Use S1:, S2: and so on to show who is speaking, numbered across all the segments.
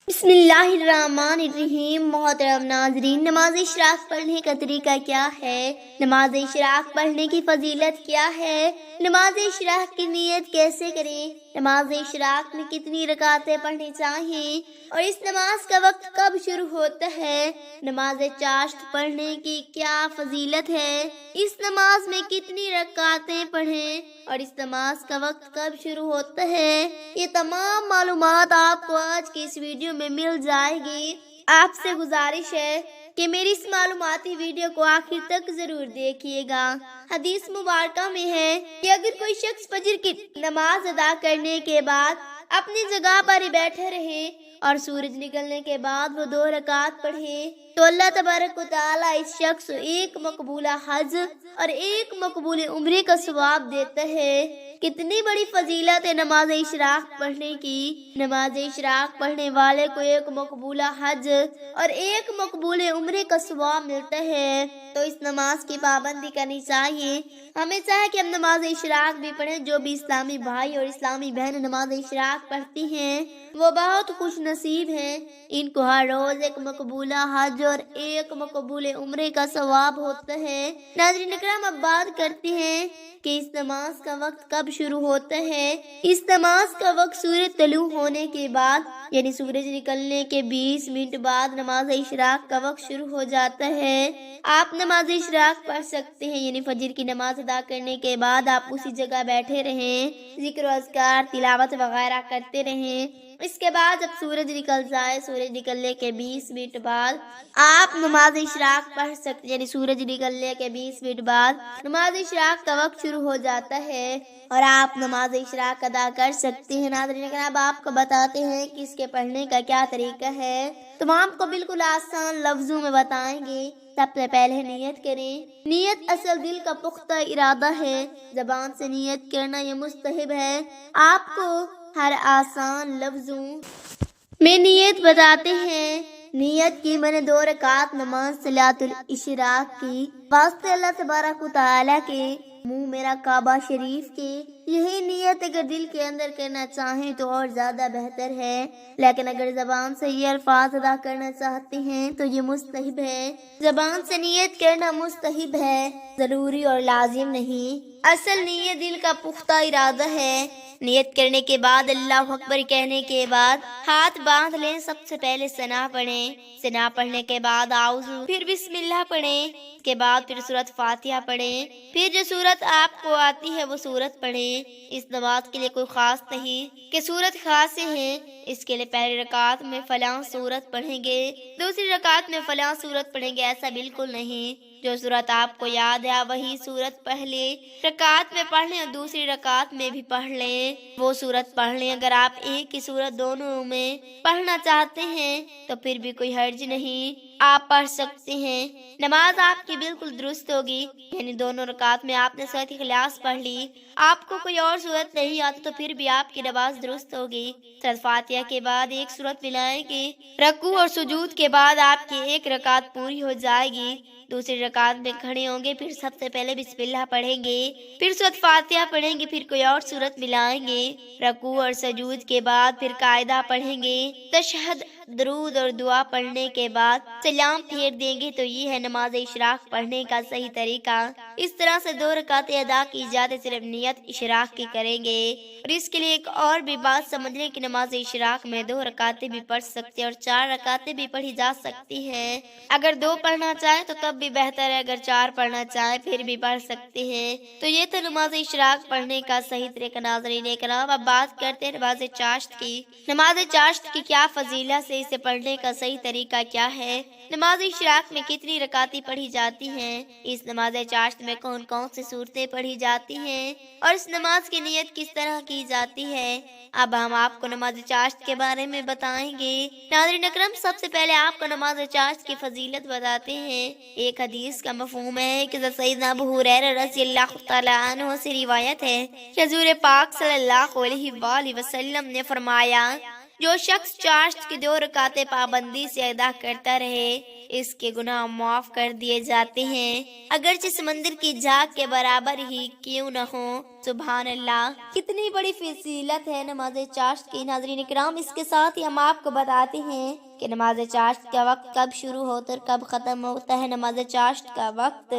S1: بسم اللہ الرحمن الرحیم۔ محترم ناظرین، نماز اشراق پڑھنے کا طریقہ کیا ہے؟ نماز اشراق پڑھنے کی فضیلت کیا ہے؟ نماز اشراق کی نیت کیسے کریں؟ نماز اشراق میں کتنی رکعتیں پڑھنی چاہیے اور اس نماز کا وقت کب شروع ہوتا ہے؟ نماز چاشت پڑھنے کی کیا فضیلت ہے؟ اس نماز میں کتنی رکعتیں پڑھیں اور اس نماز کا وقت کب شروع ہوتا ہے؟ یہ تمام معلومات آپ کو آج کی اس ویڈیو میں مل جائے گی۔ آپ سے گزارش ہے کہ میری اس معلوماتی ویڈیو کو آخر تک ضرور دیکھیے گا۔ حدیث مبارکہ میں ہے کہ اگر کوئی شخص فجر کی نماز ادا کرنے کے بعد اپنی جگہ پر ہی بیٹھے رہے اور سورج نکلنے کے بعد وہ 2 رکعت پڑھے تو اللہ تبارک و تعالیٰ اس شخص کو ایک مقبولہ حج اور ایک مقبول عمرے کا ثواب دیتا ہے۔ کتنی بڑی فضیلت ہے نماز اشراق پڑھنے کی۔ نماز اشراق پڑھنے والے کو ایک مقبولہ حج اور ایک مقبول عمرے کا ثواب ملتا ہے، تو اس نماز کی پابندی کرنی چاہیے۔ ہمیں چاہے کہ ہم نماز اشراق بھی پڑھیں۔ جو بھی اسلامی بھائی اور اسلامی بہن نماز اشراق پڑھتی ہیں وہ بہت خوش نصیب ہیں، ان کو ہر روز ایک مقبولہ حج اور ایک مقبول عمرے کا ثواب ہوتا ہے۔ ناظرین اکرام، اب بات کرتے ہیں کہ اس نماز کا وقت کب شروع ہوتا ہے۔ اس نماز کا وقت سورج طلوع ہونے کے بعد یعنی سورج نکلنے کے 20 منٹ بعد نماز اشراق کا وقت شروع ہو جاتا ہے۔ آپ نماز اشراق پڑھ سکتے ہیں، یعنی فجر کی نماز ادا کرنے کے بعد آپ اسی جگہ بیٹھے رہیں، ذکر و اذکار تلاوت وغیرہ کرتے رہیں۔ اس کے بعد جب سورج نکل جائے، سورج نکلنے کے 20 منٹ بعد آپ نماز اشراق پڑھ سکتے، یعنی سورج نکلنے کے 20 منٹ بعد نماز اشراق کا وقت شروع ہو جاتا ہے اور آپ نماز اشراق ادا کر سکتے ہیں۔ ناظرین اب آپ کو بتاتے ہیں کہ اس کے پڑھنے کا کیا طریقہ ہے۔ تمام کو بالکل آسان لفظوں میں بتائیں گے۔ سب سے پہلے نیت کریں۔ نیت اصل دل کا پختہ ارادہ ہے، زبان سے نیت کرنا یہ مستحب ہے۔ آپ کو ہر آسان لفظوں میں نیت بتاتے ہیں۔ نیت کی میں نے 2 رکعت نماز صلاۃ الاشراق کی، واسطے اللہ تبارک و تعالیٰ کے، منہ میرا کعبہ شریف کے۔ یہی نیت اگر دل کے اندر کرنا چاہیں تو اور زیادہ بہتر ہے، لیکن اگر زبان سے یہ الفاظ ادا کرنا چاہتے ہیں تو یہ مستحب ہے۔ زبان سے نیت کرنا مستحب ہے، ضروری اور لازم نہیں۔ اصل نیت دل کا پختہ ارادہ ہے۔ نیت کرنے کے بعد اللہ اکبر کہنے کے بعد ہاتھ باندھ لیں۔ سب سے پہلے ثنا پڑھیں، ثنا پڑھنے کے بعد اعوذ، پھر بسم اللہ پڑھیں، اس کے بعد پھر سورۃ فاتحہ پڑھیں، پھر جو سورت آپ کو آتی ہے وہ سورت پڑھیں۔ اس نماز کے لیے کوئی خاص نہیں کہ سورت خاص ہیں، اس کے لیے پہلی رکعت میں فلاں سورت پڑھیں گے، دوسری رکعت میں فلاں سورت پڑھیں گے، ایسا بالکل نہیں۔ جو سورت آپ کو یاد ہے وہی سورت پہلے رکعت میں پڑھ لیں اور دوسری رکعت میں بھی پڑھ لیں، وہ سورت پڑھ لیں۔ اگر آپ ایک ہی سورت دونوں میں پڑھنا چاہتے ہیں تو پھر بھی کوئی حرج نہیں، آپ پڑھ سکتے ہیں۔ نماز آپ کی بالکل درست ہوگی، یعنی دونوں رکعت میں آپ نے سورۃ اخلاص پڑھ لی، آپ کو کوئی اور سورت نہیں آتی تو پھر بھی آپ کی نماز درست ہوگی۔ سورۃ فاتحہ کے بعد ایک سورت ملائیں گے، رکوع اور سجود کے بعد آپ کی ایک رکعت پوری ہو جائے گی۔ دوسری رکعت میں کھڑے ہوں گے، پھر سب سے پہلے بسم اللہ پڑھیں گے، پھر سورۃ فاتحہ پڑھیں گے، پھر کوئی اور سورت ملائیں گے، رکوع اور سجود کے بعد پھر قاعدہ پڑھیں گے، تشہد، درود اور دعا پڑھنے کے بعد سلام پھیر دیں گے۔ تو یہ ہے نماز اشراق پڑھنے کا صحیح طریقہ۔ اس طرح سے 2 رکعتیں ادا کی جاتے، صرف نیت اشراق کی کریں گے۔ اور اس کے لیے ایک اور بھی بات سمجھ لیں کہ نماز اشراق میں 2 رکعتیں بھی پڑھ سکتے اور 4 رکعتیں بھی پڑھی جا سکتی ہیں۔ اگر 2 پڑھنا چاہیں تو تب بھی بہتر ہے، اگر 4 پڑھنا چاہیں پھر بھی پڑھ سکتے ہیں۔ تو یہ تھا نماز اشراق پڑھنے کا صحیح طریقہ۔ ناظرین کرام، اب بات کرتے ہیں نماز چاشت کی۔ نماز چاشت کی کیا فضیلت ہے، اسے پڑھنے کا صحیح طریقہ کیا ہے، نماز اشراق میں کتنی رکعتیں پڑھی جاتی ہیں، اس نماز چاشت میں کون کون سی صورتیں پڑھی جاتی ہیں اور اس نماز کی نیت کس طرح کی جاتی ہے، اب ہم آپ کو نماز چاشت کے بارے میں بتائیں گے۔ ناظرین اکرام، سب سے پہلے آپ کو نماز چاشت کی فضیلت بتاتے ہیں۔ ایک حدیث کا مفہوم ہے کہ سیدنا ابو ہریرہ رضی اللہ تعالیٰ عنہ سے روایت ہے کہ حضور پاک صلی اللہ علیہ وآلہ وسلم نے فرمایا، جو شخص چاشت کی 2 رکعتیں پابندی سے ادا کرتا رہے اس کے گناہ معاف کر دیے جاتے ہیں، اگرچہ سمندر کی جھاگ کے برابر ہی کیوں نہ ہو۔ سبحان اللہ، کتنی بڑی فضیلت ہے نماز چاشت کی۔ ناظرین کرام، اس کے ساتھ ہی ہم آپ کو بتاتے ہیں کہ نماز چاشت کا وقت کب شروع ہوتا ہے اور کب ختم ہوتا ہے۔ نماز چاشت کا وقت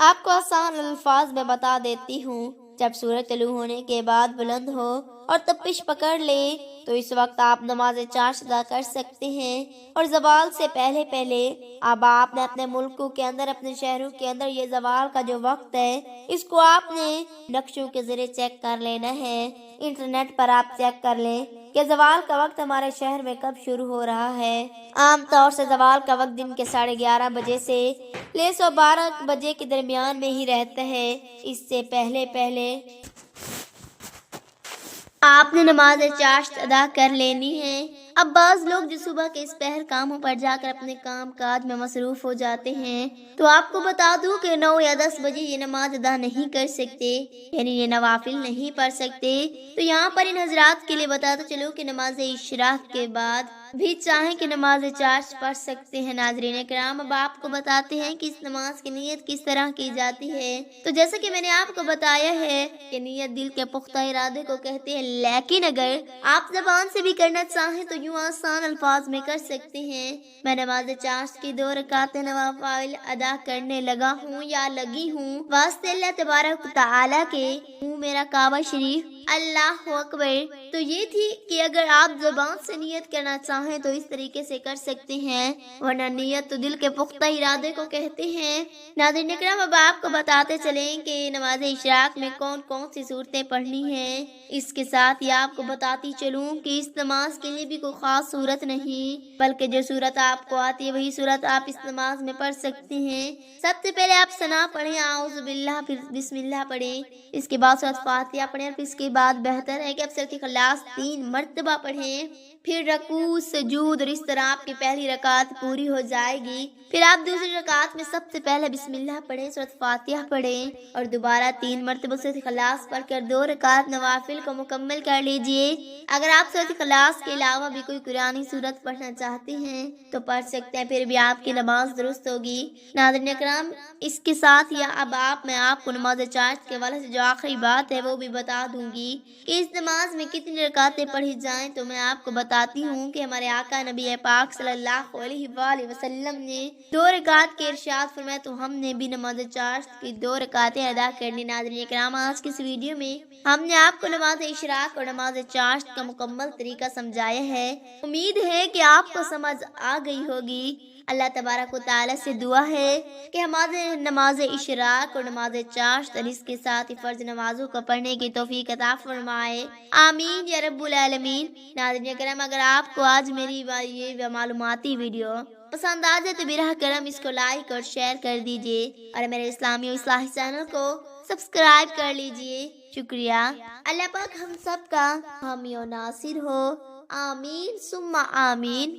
S1: آپ کو آسان الفاظ میں بتا دیتی ہوں۔ جب سورج طلوع ہونے کے بعد بلند ہو اور تپش پکڑ لے تو اس وقت آپ نماز چاشت ادا کر سکتے ہیں، اور زوال سے پہلے پہلے اب آپ نے اپنے ملکوں کے اندر، اپنے شہروں کے اندر یہ زوال کا جو وقت ہے اس کو آپ نے نقشوں کے ذریعے چیک کر لینا ہے۔ انٹرنیٹ پر آپ چیک کر لیں کہ زوال کا وقت ہمارے شہر میں کب شروع ہو رہا ہے۔ عام طور سے زوال کا وقت دن کے 11:30 بجے سے لے 12 بجے کے درمیان میں ہی رہتا ہے۔ اس سے پہلے آپ نے نماز چاشت ادا کر لینی ہے۔ اب بعض لوگ جو صبح کے اس پہر کاموں پر جا کر اپنے کام کاج میں مصروف ہو جاتے ہیں، تو آپ کو بتا دوں کہ 9 یا 10 بجے یہ نماز ادا نہیں کر سکتے، یعنی یہ نوافل نہیں پڑھ سکتے۔ تو یہاں پر ان حضرات کے لیے بتاتا چلو کہ نماز اشراق کے بعد بھی چاہیں کہ نماز چاشت پڑھ سکتے ہیں۔ ناظرین کرام، اب آپ کو بتاتے ہیں کہ اس نماز کی نیت کس طرح کی جاتی ہے۔ تو جیسا کہ میں نے آپ کو بتایا ہے کہ نیت دل کے پختہ ارادے کو کہتے ہیں، لیکن اگر آپ زبان سے بھی کرنا چاہیں تو یوں آسان الفاظ میں کر سکتے ہیں: میں نماز چاشت کی 2 رکعت نوافل ادا کرنے لگا ہوں یا لگی ہوں، واسطے اللہ تبارک و تعالیٰ کے، ہوں میرا کعبہ شریف، اللہ اکبر۔ تو یہ تھی کہ اگر آپ زبان سے نیت کرنا چاہیں تو اس طریقے سے کر سکتے ہیں، ورنہ نیت تو دل کے پختہ ارادے کو کہتے ہیں۔ ناظرین اکرام، اب آپ کو بتاتے چلیں کہ نماز اشراق میں کون کون سی صورتیں پڑھنی ہیں۔ اس کے ساتھ ہی آپ کو بتاتی چلوں کہ اس نماز کے لیے بھی کوئی خاص صورت نہیں، بلکہ جو صورت آپ کو آتی ہے وہی صورت آپ اس نماز میں پڑھ سکتے ہیں۔ سب سے پہلے آپ ثنا پڑھیں، اعوذ باللہ، پھر بسم اللہ پڑھیں، اس کے بعد سورۃ فاتحہ پڑھیں، اور پھر اس کے بعد بہتر ہے کہ آپ سورۃ اخلاص 3 مرتبہ پڑھیں، پھر رکوع، سجود، اور اس طرح آپ کی پہلی رکعت پوری ہو جائے گی۔ پھر آپ دوسری رکعت میں سب سے پہلے بسم اللہ پڑھیں، سورۃ فاتحہ پڑھیں، اور دوبارہ 3 مرتبہ سورۃ اخلاص پڑھ کر 2 رکعت نوافل کو مکمل کر لیجئے۔ اگر آپ سورۃ اخلاص کے علاوہ بھی کوئی قرآنی سورت پڑھنا چاہتے ہیں تو پڑھ سکتے ہیں، پھر بھی آپ کی نماز درست ہوگی۔ ناظرین اکرام، اس کے ساتھ ہی اب میں آپ کو نماز چاشت کے حوالے سے جو آخری بات ہے وہ بھی بتا دوں گی کہ اس نماز میں کتنی رکعتیں پڑھی جائیں۔ تو میں آپ کو بتاتی ہوں کہ ہمارے آقا نبی پاک صلی اللہ علیہ وآلہ وسلم نے 2 رکعت کے ارشاد فرمایا، تو ہم نے بھی نماز چاشت کی 2 رکعتیں ادا کرنی۔ ناظرین اکرام، آج کی اس ویڈیو میں ہم نے آپ کو نماز اشراق اور نماز چاشت کا مکمل طریقہ سمجھایا ہے۔ امید ہے کہ آپ کو سمجھ آ گئی ہوگی۔ اللہ تبارک و تعالیٰ سے دعا ہے کہ ہمارے نماز اشراق اور نماز چاشت اور اس کے ساتھ ہی فرض نمازوں کو پڑھنے کی توفیق عطا فرمائے، آمین یا رب العالمین۔ ناظرین اکرام، اگر آپ کو آج میری یہ معلوماتی ویڈیو پسند آ جائے تو براہ کرم اس کو لائک اور شیئر کر دیجئے، اور میرے اسلامی و اصلاحی چینل کو سبسکرائب کر لیجئے۔ شکریہ۔ اللہ پاک ہم سب کا حامی و ناصر ہو، آمین ثم آمین۔